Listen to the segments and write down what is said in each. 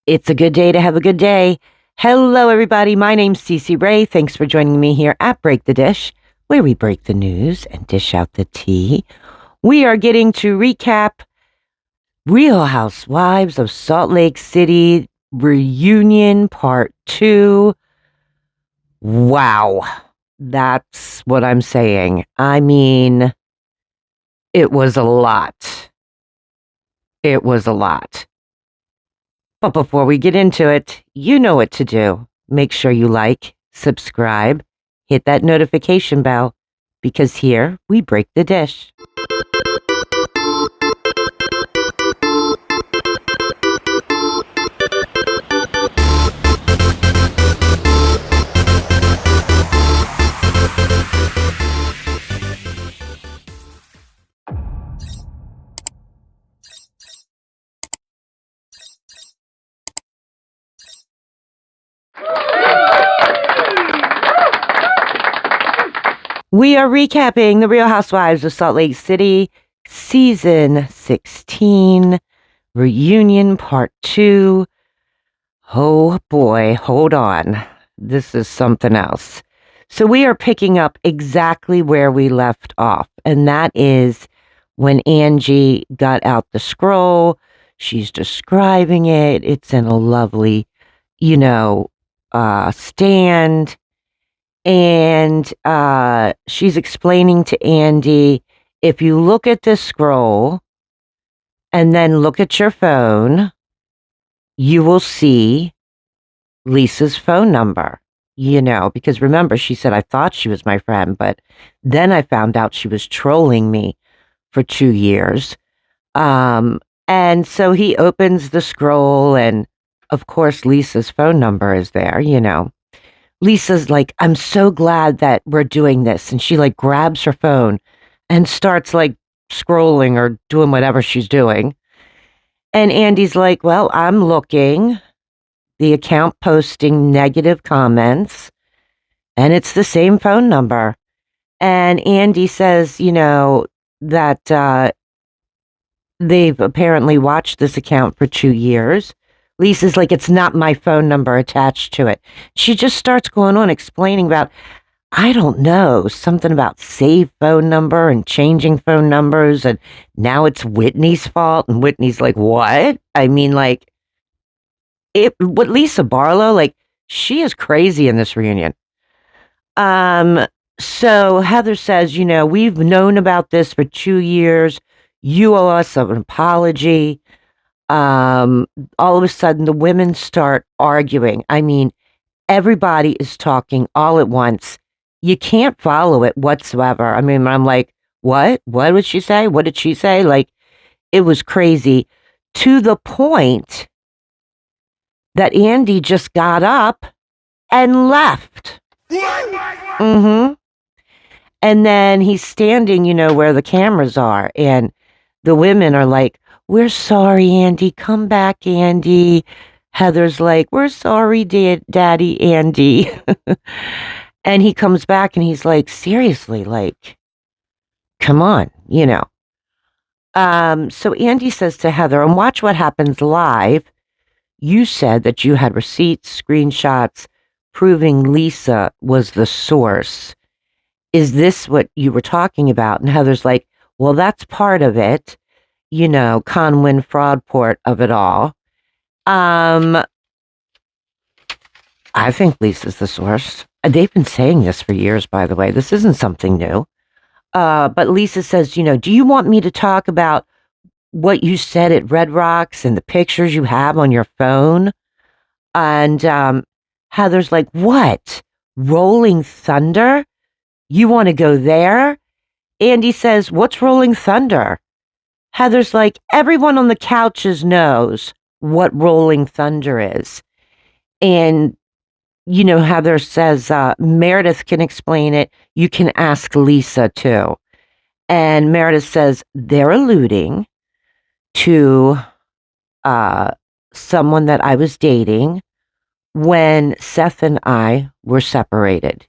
It's a good day to have a good day. Hello, everybody. My name's Cece Ray. Thanks for joining me here at Break the Dish, where we break the news and dish out the tea. We are getting to recap Real Housewives of Salt Lake City Reunion Part 2. Wow. That's what I'm saying. I mean, it was a lot. It was a lot. But before we get into it, you know what to do. Make sure you like, subscribe, hit that notification bell, because here we break the dish. We are recapping The Real Housewives of Salt Lake City, Season 16, Reunion Part 2. Oh boy, hold on. This is something else. So we are picking up exactly where we left off, and that is when Angie got out the scroll. She's describing it. It's in a lovely, stand. And she's explaining to Andy, if you look at this scroll and then look at your phone, you will see Lisa's phone number, because remember, she said, I thought she was my friend, but then I found out she was trolling me for 2 years. And so he opens the scroll, and of course, Lisa's phone number is there, Lisa's like, I'm so glad that we're doing this. And she like grabs her phone and starts like scrolling or doing whatever she's doing. And Andy's like, well, I'm looking, the account posting negative comments, and it's the same phone number. And Andy says, that they've apparently watched this account for 2 years. Lisa's like, it's not my phone number attached to it. She just starts going on explaining about, I don't know, something about save phone number and changing phone numbers, and now it's Whitney's fault. And Whitney's like, what? I mean, like, what Lisa Barlow, like, she is crazy in this reunion. So Heather says, we've known about this for 2 years. You owe us an apology. All of a sudden the women start arguing. I mean, everybody is talking all at once. You can't follow it whatsoever. I mean, I'm like, what did she say? What did she say? Like, it was crazy, to the point that Andy just got up and left. And then he's standing, where the cameras are, and the women are like, we're sorry, Andy. Come back, Andy. Heather's like, we're sorry, Daddy Andy. And he comes back and he's like, seriously, like, come on, So Andy says to Heather, and watch what happens live. You said that you had receipts, screenshots, proving Lisa was the source. Is this what you were talking about? And Heather's like, well, that's part of it. Con, win, fraud port of it all. I think Lisa's the source. They've been saying this for years, by the way. This isn't something new. But Lisa says, do you want me to talk about what you said at Red Rocks and the pictures you have on your phone? And Heather's like, what? Rolling Thunder? You want to go there? Andy says, what's Rolling Thunder? Heather's like, everyone on the couches knows what Rolling Thunder is. And, Heather says, Meredith can explain it. You can ask Lisa too. And Meredith says, they're alluding to someone that I was dating when Seth and I were separated.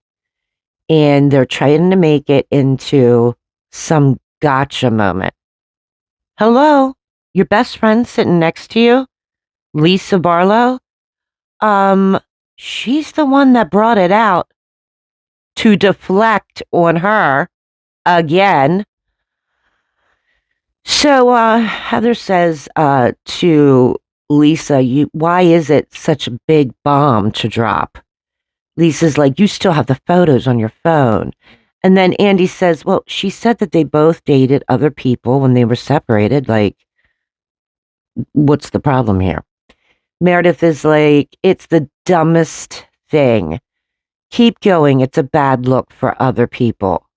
And they're trying to make it into some gotcha moment. Hello, your best friend sitting next to you? Lisa Barlow, um, she's the one that brought it out to deflect on her again. So Heather says to Lisa, why is it such a big bomb to drop? Lisa's like, you still have the photos on your phone. And then Andy says, well, she said that they both dated other people when they were separated. Like, what's the problem here? Meredith is like, it's the dumbest thing. Keep going. It's a bad look for other people.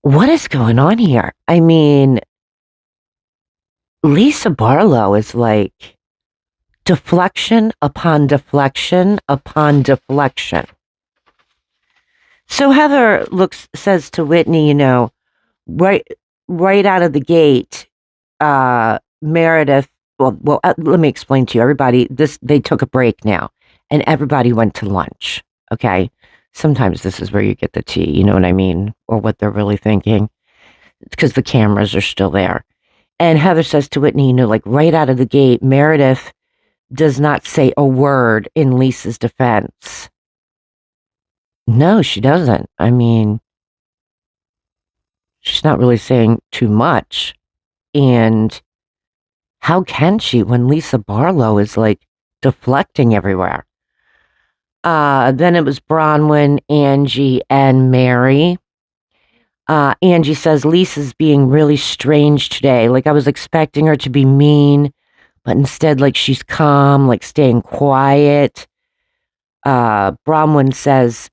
What is going on here? I mean, Lisa Barlow is like deflection upon deflection upon deflection. So Heather says to Whitney, right out of the gate, Meredith, let me explain to you, everybody, they took a break now and everybody went to lunch. Okay. Sometimes this is where you get the tea, you know what I mean? Or what they're really thinking, because the cameras are still there. And Heather says to Whitney, like right out of the gate, Meredith does not say a word in Lisa's defense. No, she doesn't. I mean, she's not really saying too much. And how can she when Lisa Barlow is like deflecting everywhere? Then it was Bronwyn, Angie, and Mary. Angie says Lisa's being really strange today. Like I was expecting her to be mean, but instead, like she's calm, like staying quiet. Bronwyn says,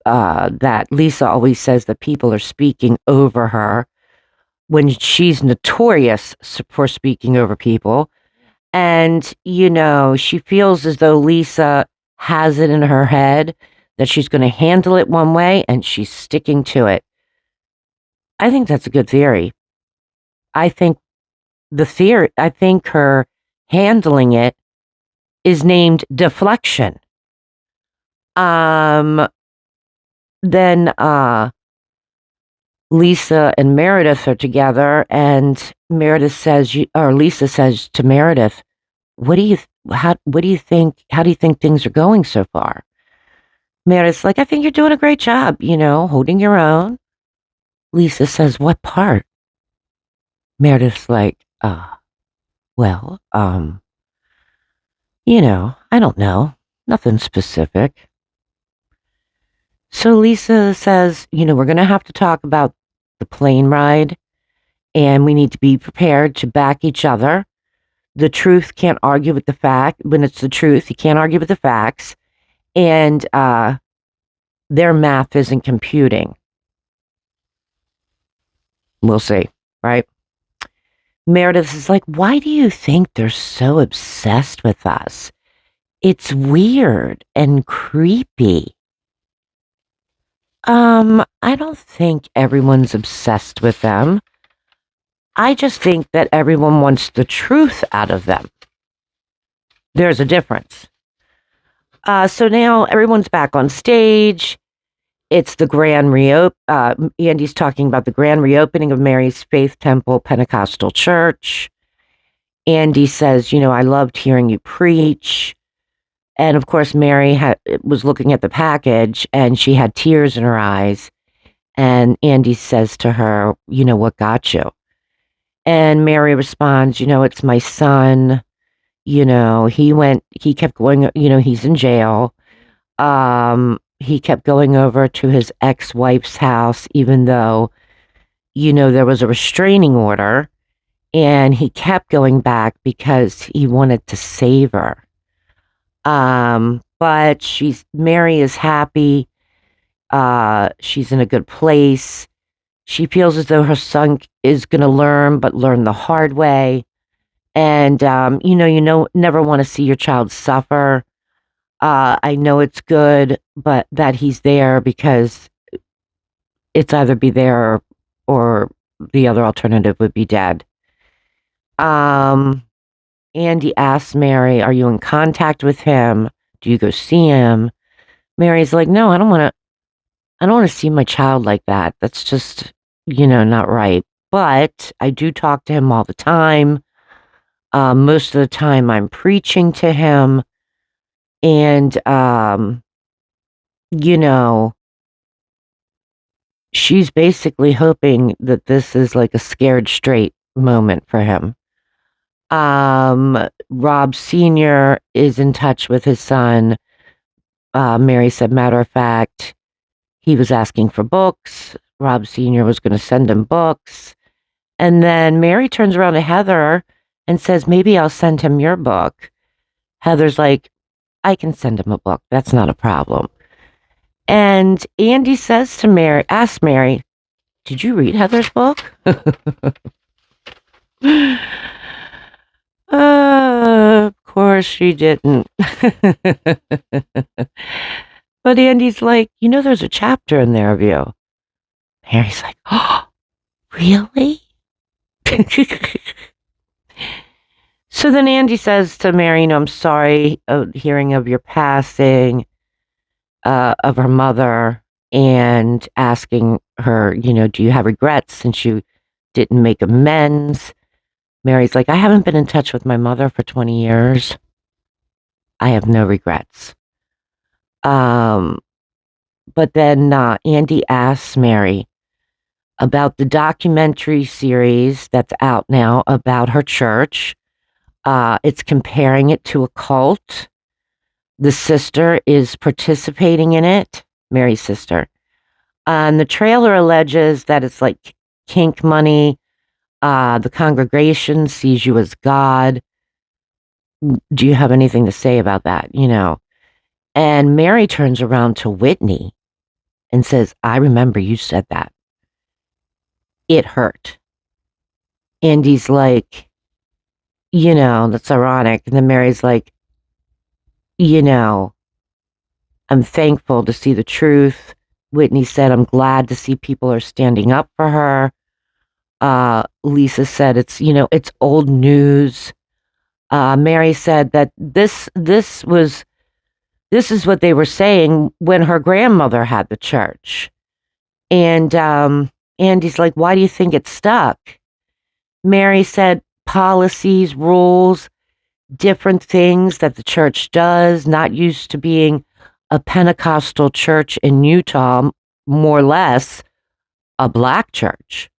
that Lisa always says that people are speaking over her when she's notorious for speaking over people. And, she feels as though Lisa has it in her head that she's going to handle it one way and she's sticking to it. I think that's a good theory. I think her handling it is named deflection. Then Lisa and Meredith are together, and Lisa says to Meredith, how do you think things are going so far? Meredith's like, I think you're doing a great job, holding your own. Lisa says, what part? Meredith's like, well, I don't know. Nothing specific. So Lisa says, we're going to have to talk about the plane ride, and we need to be prepared to back each other. The truth can't argue with the fact. When it's the truth, you can't argue with the facts. And their math isn't computing. We'll see, right? Meredith is like, why do you think they're so obsessed with us? It's weird and creepy. I don't think everyone's obsessed with them. I just think that everyone wants the truth out of them. There's a difference. So now everyone's back on stage. It's the grand Andy's talking about the grand reopening of Mary's Faith Temple Pentecostal Church. Andy says, I loved hearing you preach. And of course, Mary was looking at the package and she had tears in her eyes. And Andy says to her, what got you? And Mary responds, it's my son. He kept going, he's in jail. He kept going over to his ex-wife's house, even though, there was a restraining order. And he kept going back because he wanted to save her. But Mary is happy. She's in a good place. She feels as though her son is going to learn the hard way. And, never want to see your child suffer. I know it's good, but that he's there because it's either be there or the other alternative would be dead. Andy asks Mary, are you in contact with him? Do you go see him? Mary's like, no, I don't want to see my child like that. That's just, not right. but I do talk to him all the time. Most of the time I'm preaching to him. And, you know, she's basically hoping that this is like a scared straight moment for him. Rob Sr. is in touch with his son. Mary said, matter of fact, he was asking for books. Rob Sr. was going to send him books. And then Mary turns around to Heather and says, maybe I'll send him your book. Heather's like, I can send him a book. That's not a problem. And Andy says to Mary, asks Mary, did you read Heather's book? Of course she didn't. But Andy's like, there's a chapter in there of you. Mary's like, oh, really? So then Andy says to Mary, I'm sorry hearing of your passing, of her mother, and asking her, do you have regrets since you didn't make amends? Mary's like, I haven't been in touch with my mother for 20 years. I have no regrets. But then Andy asks Mary about the documentary series that's out now about her church. It's comparing it to a cult. The sister is participating in it, Mary's sister. And the trailer alleges that it's like kink money. The congregation sees you as God. Do you have anything to say about that? And Mary turns around to Whitney and says, I remember you said that. It hurt. Andy's like, that's ironic. And then Mary's like, I'm thankful to see the truth. Whitney said, I'm glad to see people are standing up for her. Lisa said, it's old news. Mary said that this is what they were saying when her grandmother had the church. And Andy's like, why do you think it stuck? Mary said, policies, rules, different things that the church does, not used to being a Pentecostal church in Utah, more or less a black church.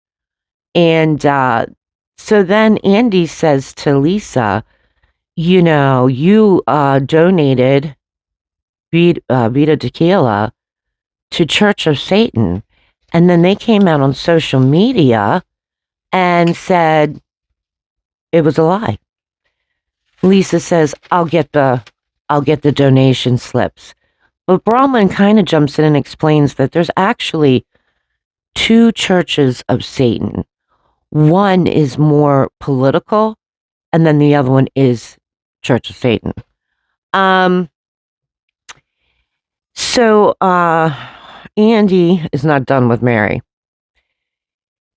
And so then Andy says to Lisa, you donated Vita Tequila to Church of Satan. And then they came out on social media and said it was a lie. Lisa says, I'll get the donation slips. But Brahman kind of jumps in and explains that there's actually two churches of Satan. One is more political, and then the other one is Church of Satan. So Andy is not done with Mary.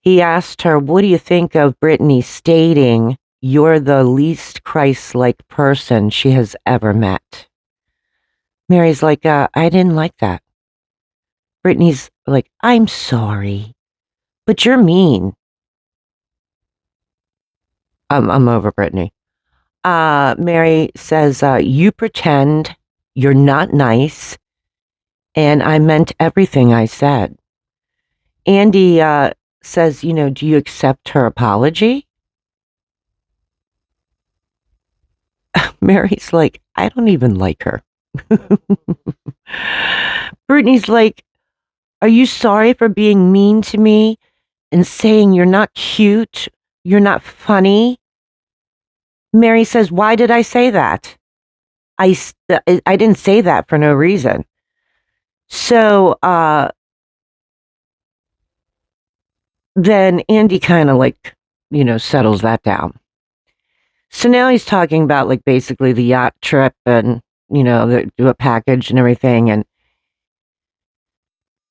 He asked her, what do you think of Britani stating you're the least Christ-like person she has ever met? Mary's like, I didn't like that. Britani's like, I'm sorry, but you're mean. I'm over Britani. Mary says, you pretend you're not nice, and I meant everything I said. Andy says, do you accept her apology? Mary's like, I don't even like her. Britani's like, are you sorry for being mean to me and saying you're not cute, you're not funny? Mary says, why did I say that? I didn't say that for no reason. So then Andy kind of settles that down. So now he's talking about basically the yacht trip and, do a package and everything. And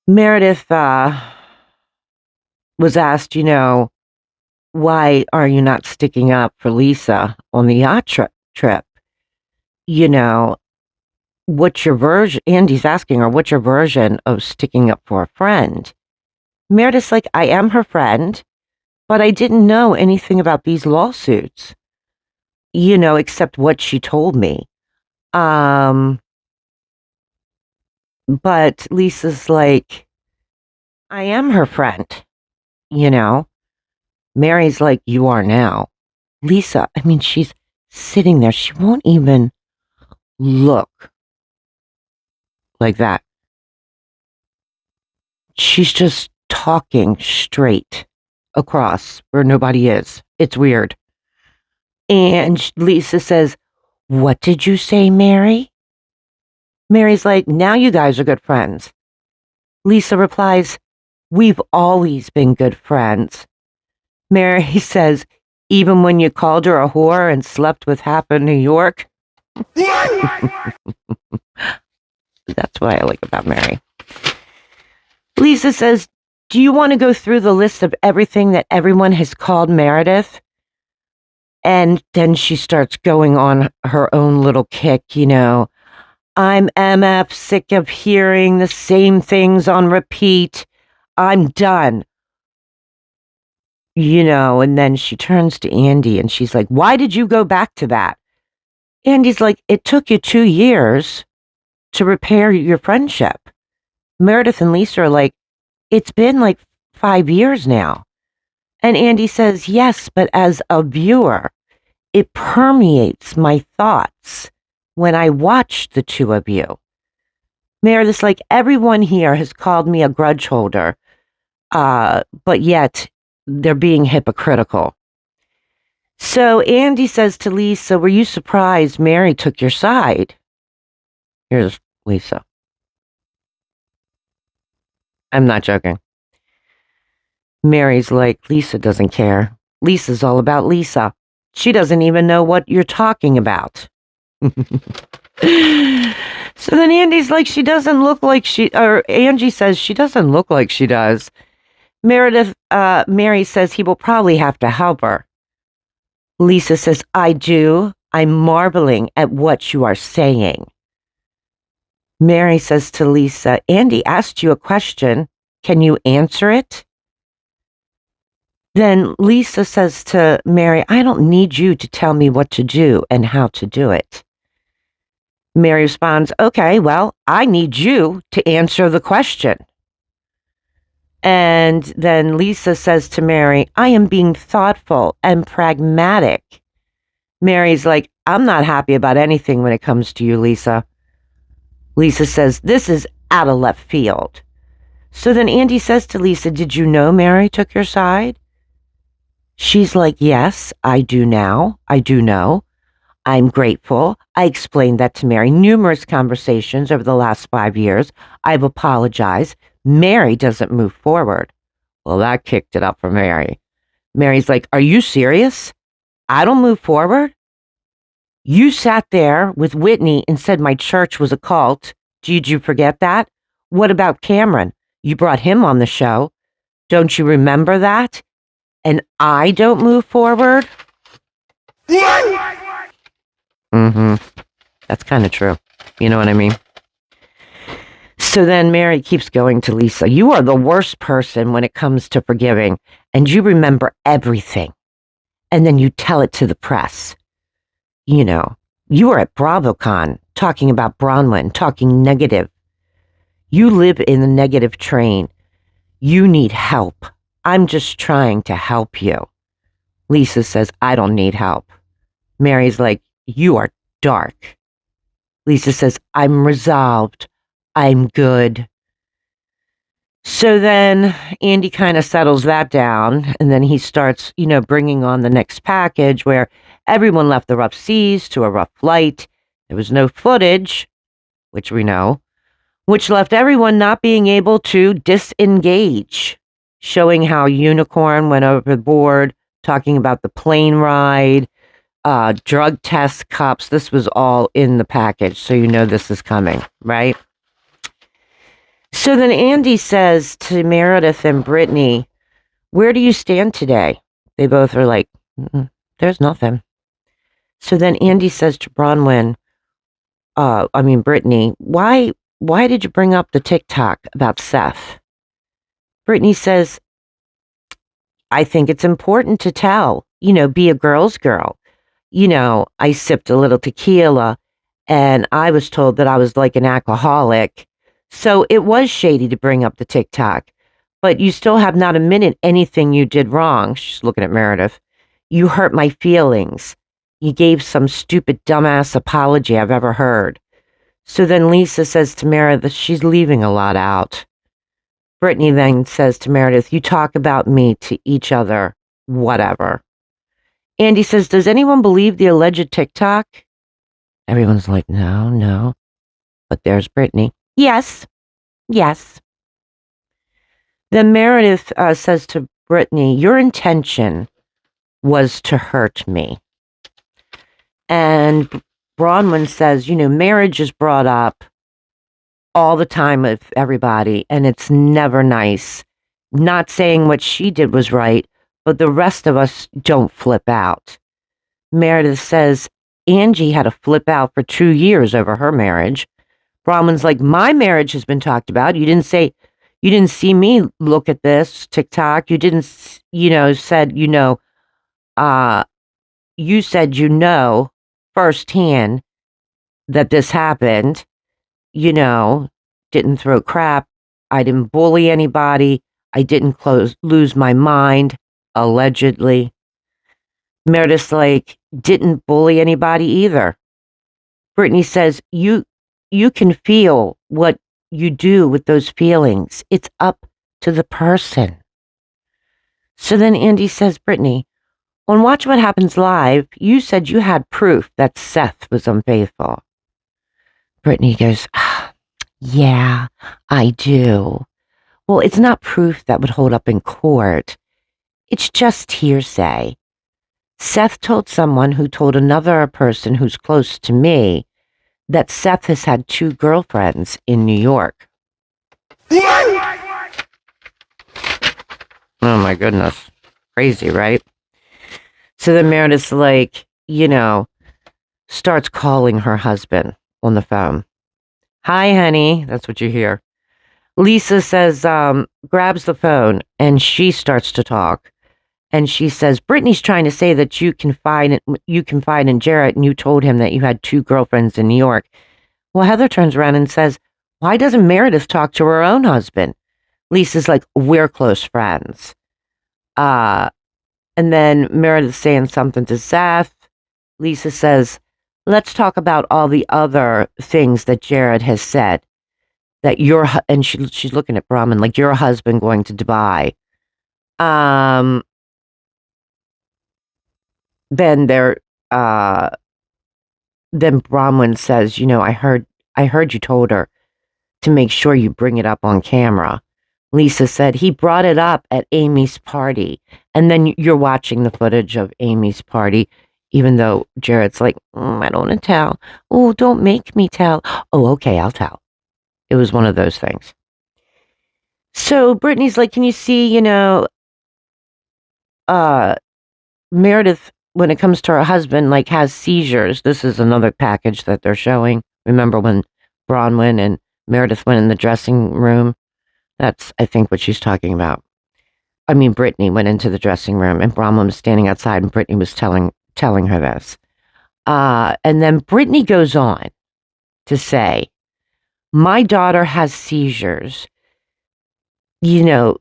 Meredith was asked, why are you not sticking up for Lisa on the yacht trip? What's your version? Andy's asking her, what's your version of sticking up for a friend? Meredith's like, I am her friend, but I didn't know anything about these lawsuits, except what she told me. But Lisa's like, I am her friend, you know? Mary's like, you are now. Lisa, I mean, she's sitting there. She won't even look like that. She's just talking straight across where nobody is. It's weird. And Lisa says, what did you say, Mary? Mary's like, now you guys are good friends. Lisa replies, we've always been good friends. Mary says, even when you called her a whore and slept with half of New York? That's what I like about Mary. Lisa says, do you want to go through the list of everything that everyone has called Meredith? And then she starts going on her own little kick, I'm MF, sick of hearing the same things on repeat. I'm done. And then she turns to Andy and she's like, why did you go back to that? Andy's like, it took you 2 years to repair your friendship. Meredith and Lisa are like, it's been like 5 years now. And Andy says, yes, but as a viewer, it permeates my thoughts when I watch the two of you. Meredith's like, everyone here has called me a grudge holder, but yet they're being hypocritical. So Andy says to Lisa, were you surprised Mary took your side? Here's Lisa. I'm not joking. Mary's like, Lisa doesn't care. Lisa's all about Lisa. She doesn't even know what you're talking about. So then Andy's like, she doesn't look like or Angie says she doesn't look like she does. Mary says he will probably have to help her. Lisa says, I do. I'm marveling at what you are saying. Mary says to Lisa, Andy asked you a question. Can you answer it? Then Lisa says to Mary, I don't need you to tell me what to do and how to do it. Mary responds, okay, well, I need you to answer the question. And then Lisa says to Mary, I am being thoughtful and pragmatic. Mary's like, I'm not happy about anything when it comes to you, Lisa. Lisa says, this is out of left field. So then Andy says to Lisa, did you know Mary took your side? She's like, yes, I do now. I do know. I'm grateful. I explained that to Mary numerous conversations over the last 5 years. I've apologized. Mary doesn't move forward. Well, that kicked it up for Mary. Mary's like, are you serious? I don't move forward? You sat there with Whitney and said my church was a cult. Did you forget that? What about Cameron? You brought him on the show. Don't you remember that? And I don't move forward? Mm-hmm. That's kind of true. You know what I mean? So then Mary keeps going to Lisa. You are the worst person when it comes to forgiving, and you remember everything. And then you tell it to the press. You were at BravoCon talking about Bronwyn, talking negative. You live in the negative train. You need help. I'm just trying to help you. Lisa says, I don't need help. Mary's like, you are dark. Lisa says, I'm resolved. I'm good. So then Andy kind of settles that down, and then he starts, bringing on the next package where everyone left the rough seas to a rough flight. There was no footage, which we know, which left everyone not being able to disengage, showing how Unicorn went overboard, talking about the plane ride, drug test cups. This was all in the package, so this is coming, right? So then Andy says to Meredith and Britani, where do you stand today? They both are like, there's nothing. So then Andy says to Britani, why did you bring up the TikTok about Seth? Britani says, I think it's important to tell, be a girl's girl. I sipped a little tequila and I was told that I was like an alcoholic. So it was shady to bring up the TikTok, but you still have not admitted anything you did wrong. She's looking at Meredith. You hurt my feelings. You gave some stupid dumbass apology I've ever heard. So then Lisa says to Meredith, she's leaving a lot out. Britani then says to Meredith, you talk about me to each other, whatever. Andy says, does anyone believe the alleged TikTok? Everyone's like, no. But there's Britani. Yes. Then Meredith says to Britani, your intention was to hurt me. And Bronwyn says, marriage is brought up all the time with everybody, and it's never nice. Not saying what she did was right, but the rest of us don't flip out. Meredith says, Angie had a flip out for 2 years over her marriage. Bronwyn's like, my marriage has been talked about. You didn't see me look at this TikTok. You didn't, said, you said, firsthand that this happened, didn't throw crap. I didn't bully anybody. I didn't lose my mind, allegedly. Meredith's like, didn't bully anybody either. Britani says, you can feel what you do with those feelings. It's up to the person. So then Andy says, Britani, on Watch What Happens Live, you said you had proof that Seth was unfaithful. Britani goes, yeah, I do. Well, it's not proof that would hold up in court. It's just hearsay. Seth told someone who told another person who's close to me that Seth has had 2 girlfriends in New York. Oh my goodness. Crazy, right? So then Meredith's like, starts calling her husband on the phone. Hi, honey. That's what you hear. Lisa says, grabs the phone and she starts to talk. And she says, Britani's trying to say that you confide in Jarrett and you told him that you had 2 girlfriends in New York. Well, Heather turns around and says, why doesn't Meredith talk to her own husband? Lisa's like, we're close friends. And then Meredith's saying something to Seth. Lisa says, let's talk about all the other things that Jarrett has said. That and she's looking at Brahman like, your husband going to Dubai. Then then Bronwyn says, I heard you told her to make sure you bring it up on camera. Lisa said he brought it up at Amy's party. And then you're watching the footage of Amy's party, even though Jarrett's like, I don't want to tell. Oh, don't make me tell. Oh, okay, I'll tell. It was one of those things. So Britani's like, can you see, Meredith, when it comes to her husband, like has seizures. This is another package that they're showing. Remember when Bronwyn and Meredith went in the dressing room? That's, I think, what she's talking about. I mean, Britani went into the dressing room and Bronwyn was standing outside and Britani was telling her this. And then Britani goes on to say, my daughter has seizures. When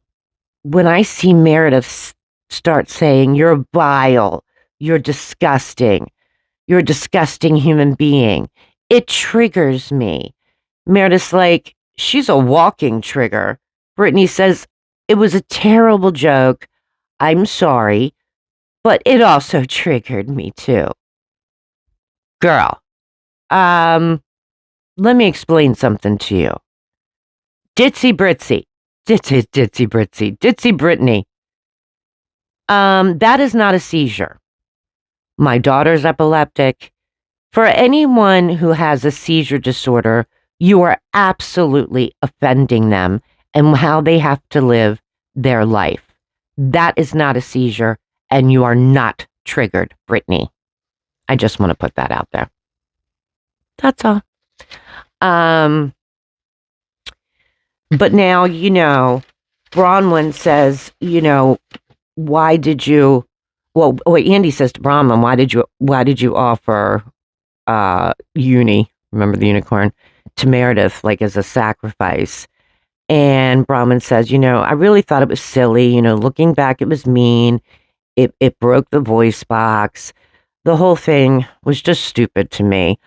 I see Meredith start saying, you're vile, you're disgusting, you're a disgusting human being, it triggers me. Meredith's like, she's a walking trigger. Britani says, it was a terrible joke. I'm sorry, but it also triggered me too. Girl, let me explain something to you. Ditzy Britzy. Ditzy Britani. That is not a seizure. My daughter's epileptic. For anyone who has a seizure disorder, you are absolutely offending them and how they have to live their life. That is not a seizure, and you are not triggered, Britani. I just want to put that out there. That's all. But now, Bronwyn says, why did you, well, wait, Andy says to Brahman, why did you offer remember the unicorn, to Meredith, like as a sacrifice? And Brahman says, I really thought it was silly. Looking back, it was mean. It broke the voice box. The whole thing was just stupid to me.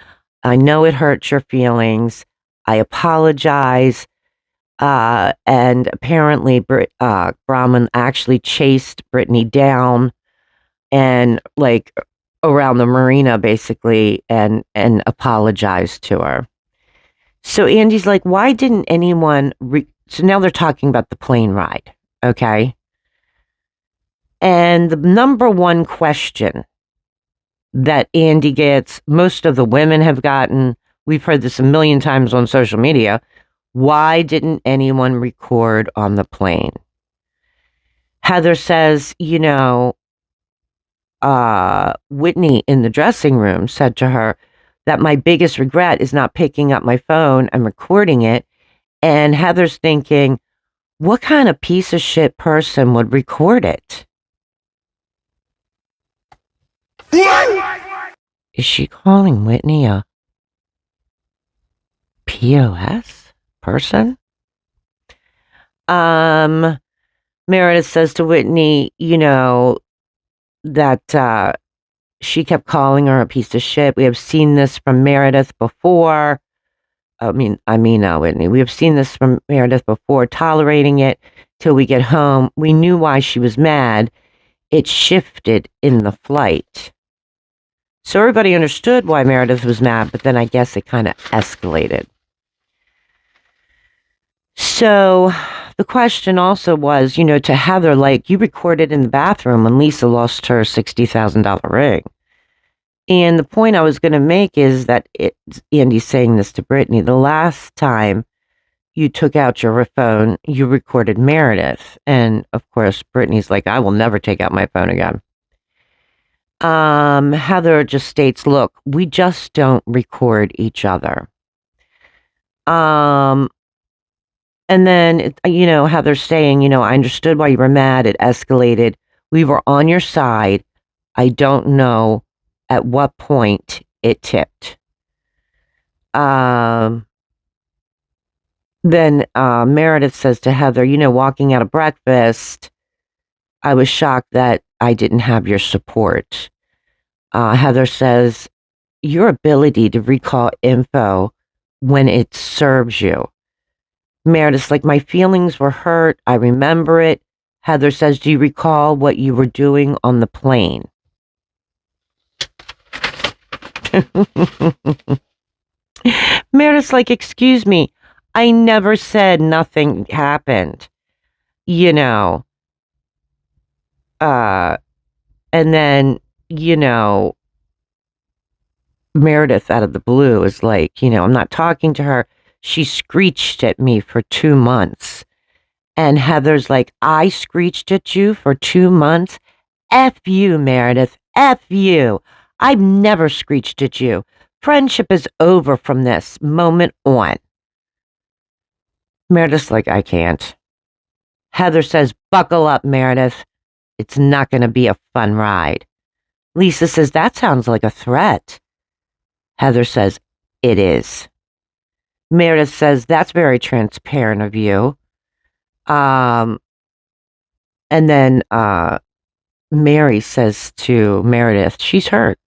I know it hurts your feelings. I apologize. And apparently, Brahman actually chased Britani down and like around the marina, basically, and apologized to her. So Andy's like, why didn't anyone? So now they're talking about the plane ride, okay? And the number one question that Andy gets, most of the women have gotten, we've heard this a million times on social media, why didn't anyone record on the plane? Heather says, Whitney in the dressing room said to her that my biggest regret is not picking up my phone and recording it. And Heather's thinking, what kind of piece of shit person would record it? Is she calling Whitney a POS person? Meredith says to Whitney, that she kept calling her a piece of shit. We have seen this from Meredith before. Whitney. We have seen this from Meredith before, tolerating it till we get home. We knew why she was mad. It shifted in the flight. So everybody understood why Meredith was mad, but then I guess it kind of escalated. So the question also was, to Heather, like, you recorded in the bathroom when Lisa lost her $60,000 ring. And the point I was going to make is that Andy's saying this to Britani, the last time you took out your phone, you recorded Meredith. And of course, Britani's like, I will never take out my phone again. Heather just states, look, we just don't record each other. And then, Heather's saying, I understood why you were mad. It escalated. We were on your side. I don't know at what point it tipped. Then Meredith says to Heather, walking out of breakfast, I was shocked that I didn't have your support. Heather says, your ability to recall info when it serves you. Meredith's like, my feelings were hurt. I remember it. Heather says, do you recall what you were doing on the plane? Meredith's like, excuse me, I never said nothing happened. And then, Meredith out of the blue is like, I'm not talking to her. She screeched at me for 2 months. And Heather's like, I screeched at you for 2 months? F you, Meredith. F you. I've never screeched at you. Friendship is over from this moment on. Meredith's like, I can't. Heather says, buckle up, Meredith. It's not going to be a fun ride. Lisa says, that sounds like a threat. Heather says, it is. Meredith says, that's very transparent of you. And then Mary says to Meredith, she's hurt.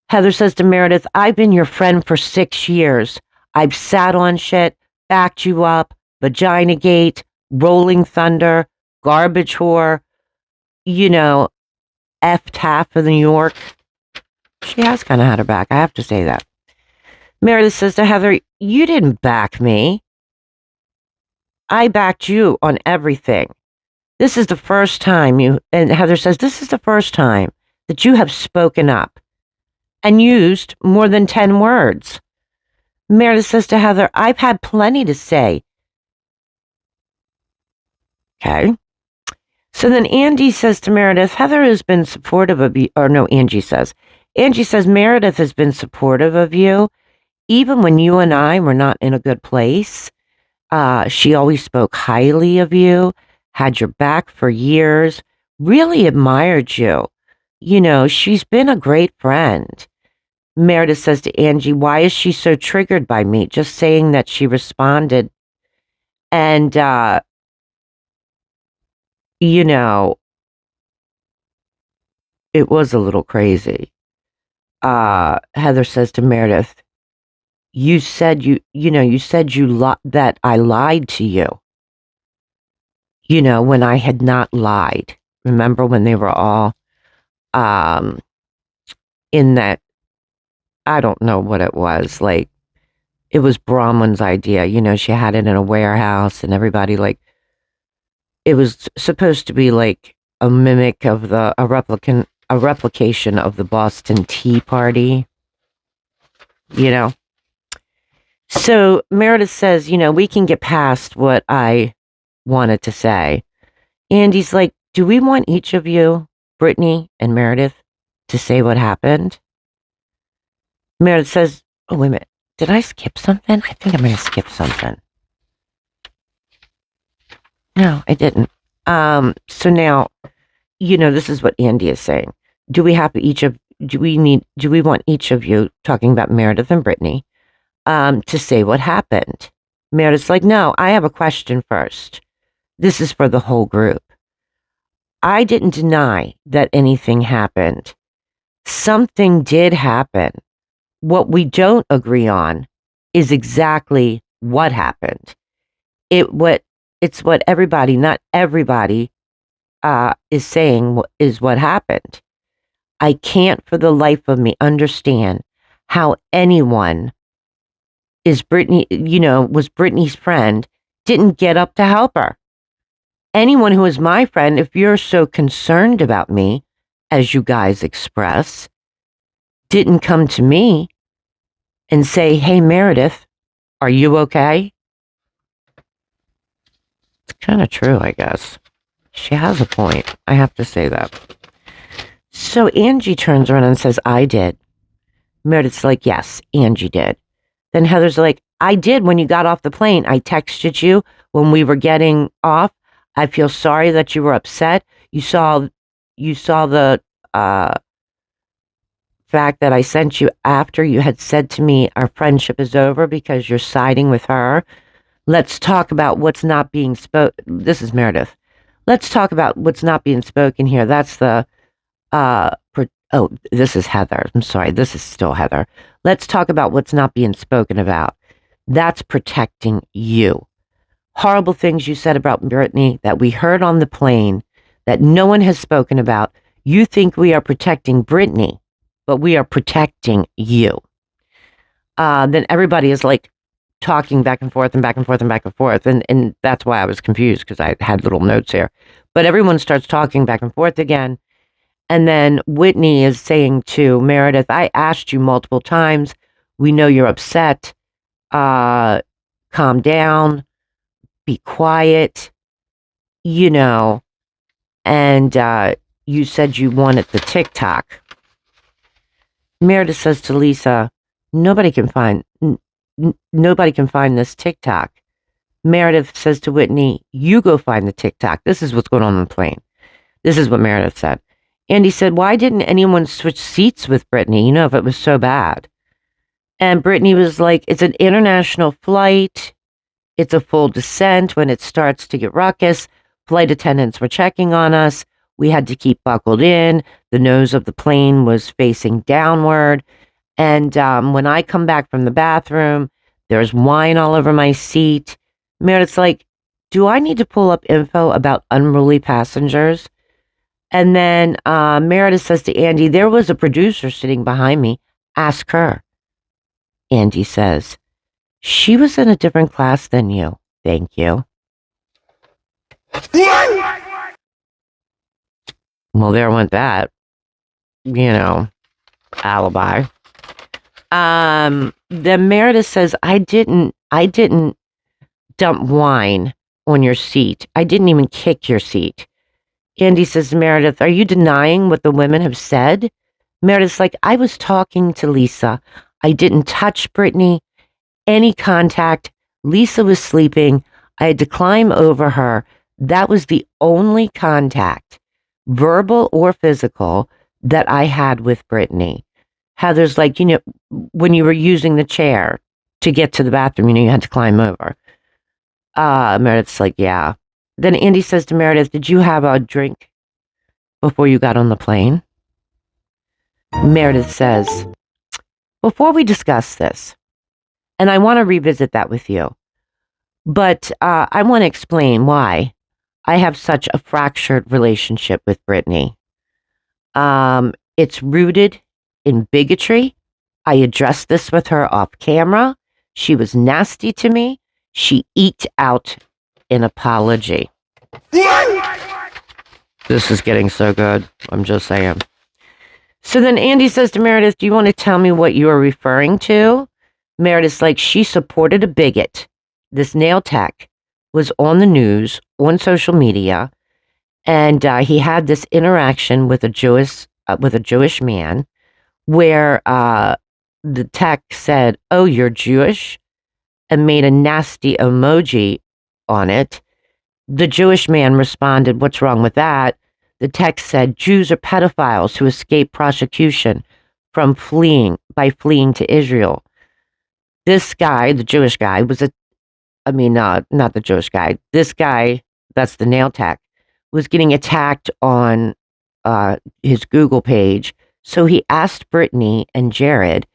Heather says to Meredith, I've been your friend for 6 years. I've sat on shit, backed you up, vagina gate, rolling thunder, garbage whore, effed half of New York. She has kind of had her back. I have to say that. Meredith says to Heather, you didn't back me. I backed you on everything. This is the first time and Heather says, this is the first time that you have spoken up and used more than 10 words. Meredith says to Heather, I've had plenty to say. Okay. So then Andy says to Meredith, Heather has been supportive of you, or no, Angie says, Meredith has been supportive of you, even when you and I were not in a good place. She always spoke highly of you, had your back for years. really admired you. You know, she's been a great friend. Meredith says to Angie, why is she so triggered by me? Just saying that she responded. And, you know, it was a little crazy. Heather says to Meredith, you said that I lied to you, when I had not lied. Remember when they were all, um, in that, I don't know what it was, like, it was Bronwyn's idea. She had it in a warehouse and everybody, like, it was supposed to be like a mimic of a replication of the Boston Tea Party, you know? So Meredith says, we can get past what I wanted to say. Andy's like, do we want each of you, Brittany and Meredith, to say what happened? Meredith says, oh, wait a minute. Did I skip something? I think I may have skipped something. No, I didn't. So now, this is what Andy is saying. Do we want each of you, talking about Meredith and Brittany, to say what happened? Meredith's like, no, I have a question first. This is for the whole group. I didn't deny that anything happened. Something did happen. What we don't agree on is exactly what happened. It's what everybody, not everybody, is saying is what happened. I can't for the life of me understand how anyone was Brittany's friend, didn't get up to help her. Anyone who is my friend, if you're so concerned about me, as you guys express, didn't come to me and say, hey, Meredith, are you okay? It's kind of true, I guess. She has a point. I have to say that. So Angie turns around and says, I did. Meredith's like, yes, Angie did. Then Heather's like, I did when you got off the plane. I texted you when we were getting off. I feel sorry that you were upset. You saw the fact that I sent you after you had said to me, our friendship is over because you're siding with her. Let's talk about what's not being spoken. This is Meredith. Let's talk about what's not being spoken here. That's the, this is Heather. I'm sorry. This is still Heather. Let's talk about what's not being spoken about. That's protecting you. Horrible things you said about Brittany that we heard on the plane that no one has spoken about. You think we are protecting Brittany, but we are protecting you. Then everybody is like talking back and forth and back and forth and back and forth. And that's why I was confused because I had little notes here. But everyone starts talking back and forth again. And then Whitney is saying to Meredith, I asked you multiple times. We know you're upset. Calm down. Be quiet. And you said you wanted the TikTok. Meredith says to Lisa, nobody can find this TikTok. Meredith says to Whitney, you go find the TikTok. This is what's going on the plane. This is what Meredith said. Andy said, why didn't anyone switch seats with Brittany, if it was so bad? And Brittany was like, it's an international flight. It's a full descent. When it starts to get ruckus, flight attendants were checking on us. We had to keep buckled in. The nose of the plane was facing downward. And when I come back from the bathroom, there's wine all over my seat. Meredith's like, do I need to pull up info about unruly passengers? And then Meredith says to Andy, there was a producer sitting behind me. Ask her. Andy says, she was in a different class than you. Thank you. Well, there went that. Alibi. Then Meredith says, I didn't dump wine on your seat. I didn't even kick your seat. Andy says to Meredith, are you denying what the women have said? Meredith's like, I was talking to Lisa. I didn't touch Brittany. Any contact. Lisa was sleeping. I had to climb over her. That was the only contact. verbal or physical, that I had with Britani. Heather's like, when you were using the chair to get to the bathroom, you had to climb over. Meredith's like, yeah. Then Andy says to Meredith, did you have a drink before you got on the plane? Meredith says, before we discuss this, and I want to revisit that with you, but I want to explain why I have such a fractured relationship with Britani. It's rooted in bigotry. I addressed this with her off camera. She was nasty to me. She eked out an apology. This is getting so good. I'm just saying. So then Andy says to Meredith, do you want to tell me what you are referring to? Meredith's like, she supported a bigot. This nail tech was on the news, on social media, and he had this interaction with a Jewish man where the tech said, oh, you're Jewish, and made a nasty emoji on it. The Jewish man responded, what's wrong with that? The text said, Jews are pedophiles who escape prosecution by fleeing to Israel. This guy, the Jewish guy, not the Jewish guy. This guy, that's the nail tech, was getting attacked on his Google page. So he asked Britani and Jared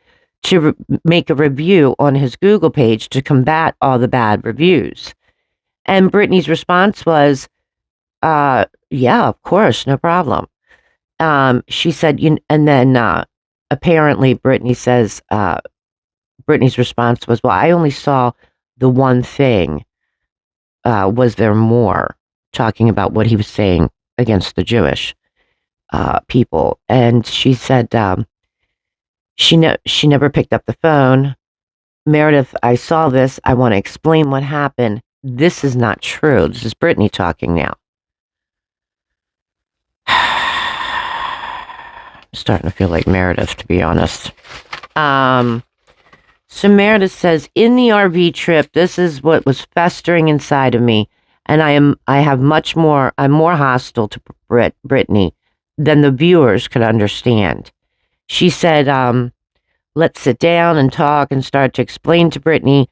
to make a review on his Google page to combat all the bad reviews. And Britani's response was, yeah, of course, no problem. She said, and then apparently Britani says, Britani's response was, well, I only saw the one thing. Was there more? Talking about what he was saying against the Jewish people. And she said she never picked up the phone. Meredith, I saw this. I want to explain what happened. This is not true. This is Britani talking now. I'm starting to feel like Meredith, to be honest. So Meredith says, in the RV trip, this is what was festering inside of me, and I'm more hostile to Britani than the viewers could understand. She said, let's sit down and talk and start to explain to Britani.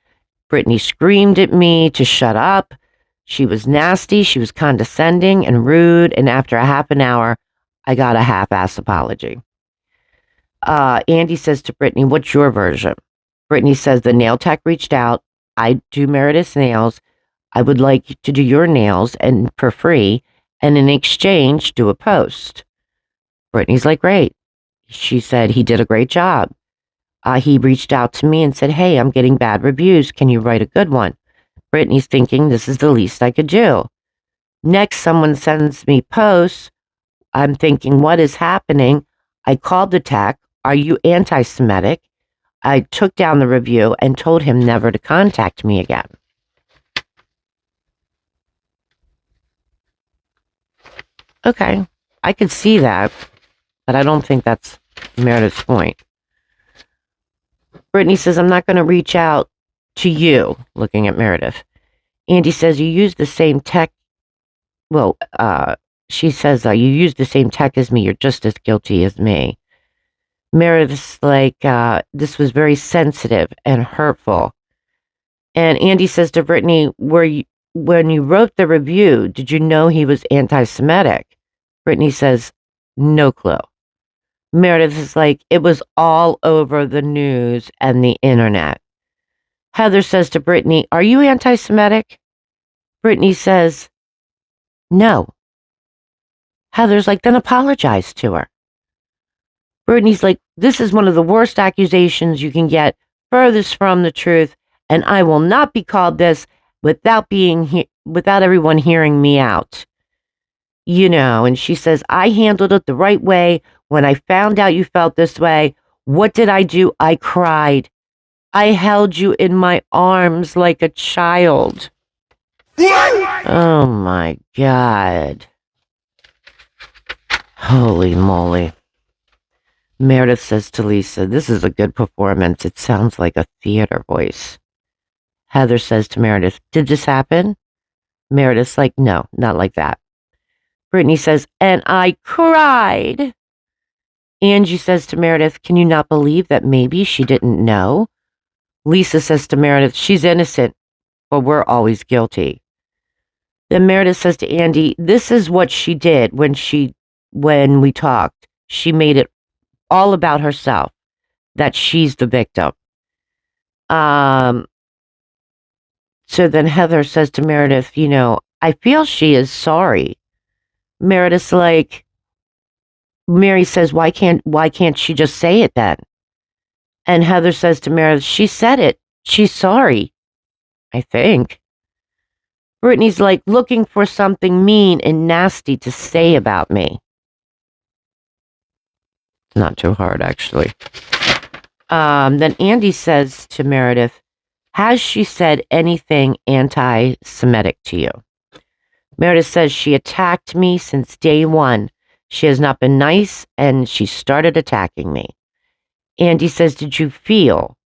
Britani screamed at me to shut up. She was nasty, she was condescending and rude, and after a half an hour, I got a half-ass apology. Andy says to Britani, what's your version? Britani says the nail tech reached out. I do Meredith's nails. I would like you to do your nails and for free, and in exchange, do a post. Britani's like, great. She said he did a great job. He reached out to me and said, hey, I'm getting bad reviews. Can you write a good one? Britani's thinking this is the least I could do. Next, someone sends me posts. I'm thinking, what is happening? I called the tech. Are you anti-Semitic? I took down the review and told him never to contact me again. Okay, I could see that, but I don't think that's Meredith's point. Britani says, I'm not going to reach out to you, looking at Meredith. Andy says, you use the same tech. Well, she says, you use the same tech as me. You're just as guilty as me. Meredith's like, this was very sensitive and hurtful. And Andy says to Britani, when you wrote the review, did you know he was anti-Semitic? Britani says, no clue. Meredith is like, it was all over the news and the internet. Heather says to Britani, are you anti-Semitic? Britani says, no. Heather's like, then apologize to her. Britani's like, this is one of the worst accusations you can get, furthest from the truth, and I will not be called this without everyone hearing me out. And she says, I handled it the right way. When I found out you felt this way, what did I do? I cried. I held you in my arms like a child. Oh my God. Holy moly. Meredith says to Lisa, this is a good performance. It sounds like a theater voice. Heather says to Meredith, did this happen? Meredith's like, no, not like that. Britani says, and I cried. Angie says to Meredith, can you not believe that maybe she didn't know? Lisa says to Meredith, she's innocent, but we're always guilty. Then Meredith says to Andy, this is what she did when we talked. She made it all about herself, that she's the victim. So then Heather says to Meredith, I feel she is sorry. Meredith's like, Mary says, why can't she just say it then? And Heather says to Meredith, she said it. She's sorry, I think. Britani's like, looking for something mean and nasty to say about me. It's not too hard, actually. Then Andy says to Meredith, has she said anything anti-Semitic to you? Meredith says she attacked me since day one. She has not been nice, and she started attacking me. Andy says, did you feel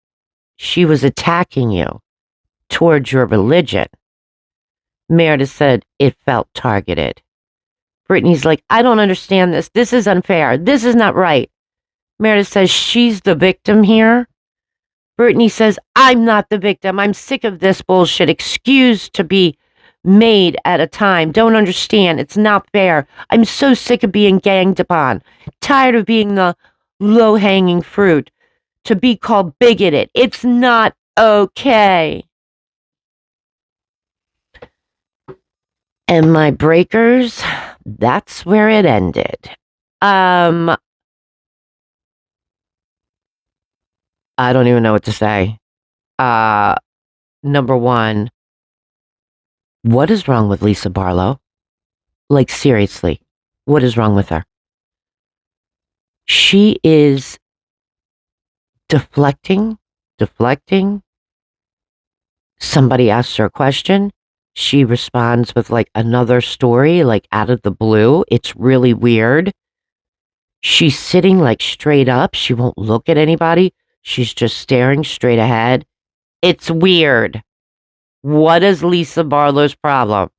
she was attacking you towards your religion? Meredith said, it felt targeted. Britani's like, I don't understand this. This is unfair. This is not right. Meredith says, she's the victim here. Britani says, I'm not the victim. I'm sick of this bullshit. Excuse to be made at a time. Don't understand. It's not fair. I'm so sick of being ganged upon. Tired of being the low-hanging fruit. To be called bigoted. It's not okay. And my breakers, that's where it ended. I don't even know what to say. Number one, what is wrong with Lisa Barlow? Like, seriously, what is wrong with her? She is deflecting. Somebody asks her a question. She responds with like another story, like out of the blue. It's really weird. She's sitting like straight up. She won't look at anybody. She's just staring straight ahead. It's weird. What is Lisa Barlow's problem?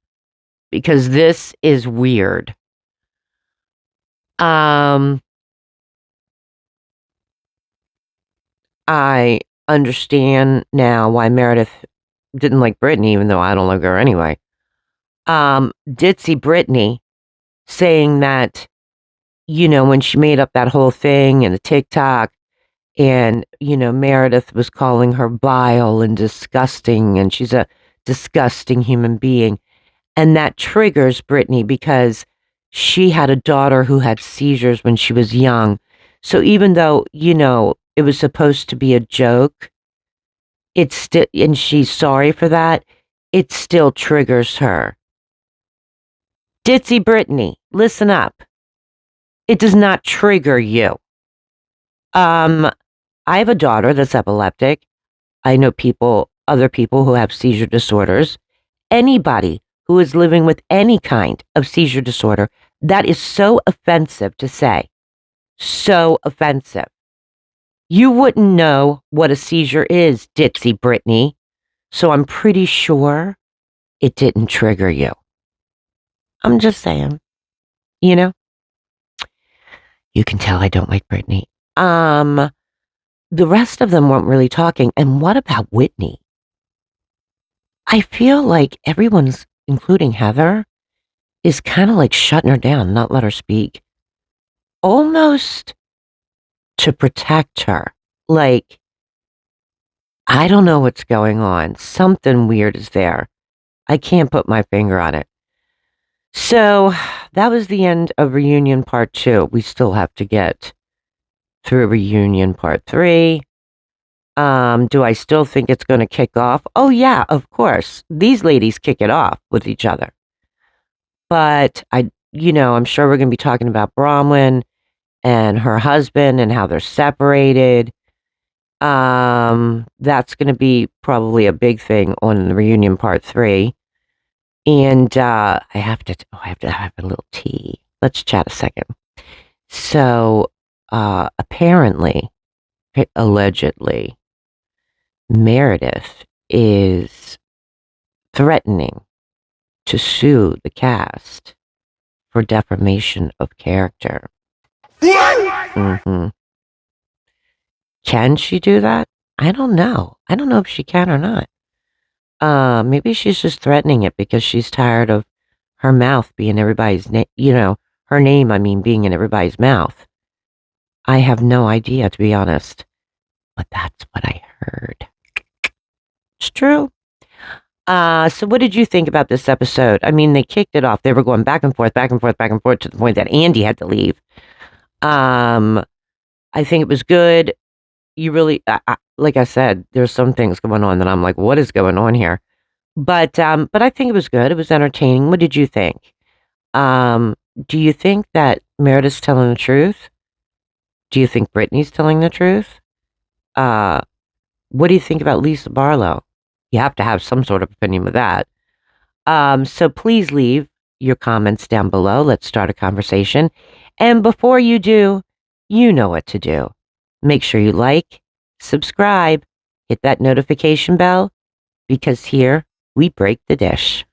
Because this is weird. I understand now why Meredith didn't like Britani, even though I don't like her anyway. Ditzy Britani saying that, when she made up that whole thing in the TikTok and, Meredith was calling her vile and disgusting and she's a disgusting human being. And that triggers Britani because she had a daughter who had seizures when she was young. So even though, it was supposed to be a joke, it's still, and she's sorry for that, it still triggers her. Ditzy Britani, listen up. It does not trigger you. I have a daughter that's epileptic. I know other people who have seizure disorders. Anybody who is living with any kind of seizure disorder, that is so offensive to say. So offensive. You wouldn't know what a seizure is, Ditzy Britani. So I'm pretty sure it didn't trigger you. I'm just saying. You can tell I don't like Britani. The rest of them weren't really talking. And what about Whitney? I feel like everyone's, including Heather, is kind of like shutting her down, not let her speak. Almost to protect her. Like, I don't know what's going on. Something weird is there. I can't put my finger on it. So that was the end of Reunion Part 2. We still have to get through Reunion Part 3. Do I still think it's going to kick off? Oh, yeah, of course. These ladies kick it off with each other. But I'm sure we're going to be talking about Bronwyn and her husband and how they're separated. That's going to be probably a big thing on the Reunion Part 3. And I have to have a little tea. Let's chat a second. So apparently, allegedly, Meredith is threatening to sue the cast for defamation of character. Mm-hmm. Can she do that? I don't know. I don't know if she can or not. Maybe she's just threatening it because she's tired of her mouth being everybody's name, her name, being in everybody's mouth. I have no idea, to be honest, but that's what I heard. It's true. So what did you think about this episode? They kicked it off. They were going back and forth, back and forth, back and forth to the point that Andy had to leave. I think it was good. You really, like I said, there's some things going on that I'm like, what is going on here? But I think it was good. It was entertaining. What did you think? Do you think that Meredith's telling the truth? Do you think Britani's telling the truth? What do you think about Lisa Barlow? You have to have some sort of opinion with that. So please leave your comments down below. Let's start a conversation. And before you do, you know what to do. Make sure you like, subscribe, hit that notification bell, because here we break the dish.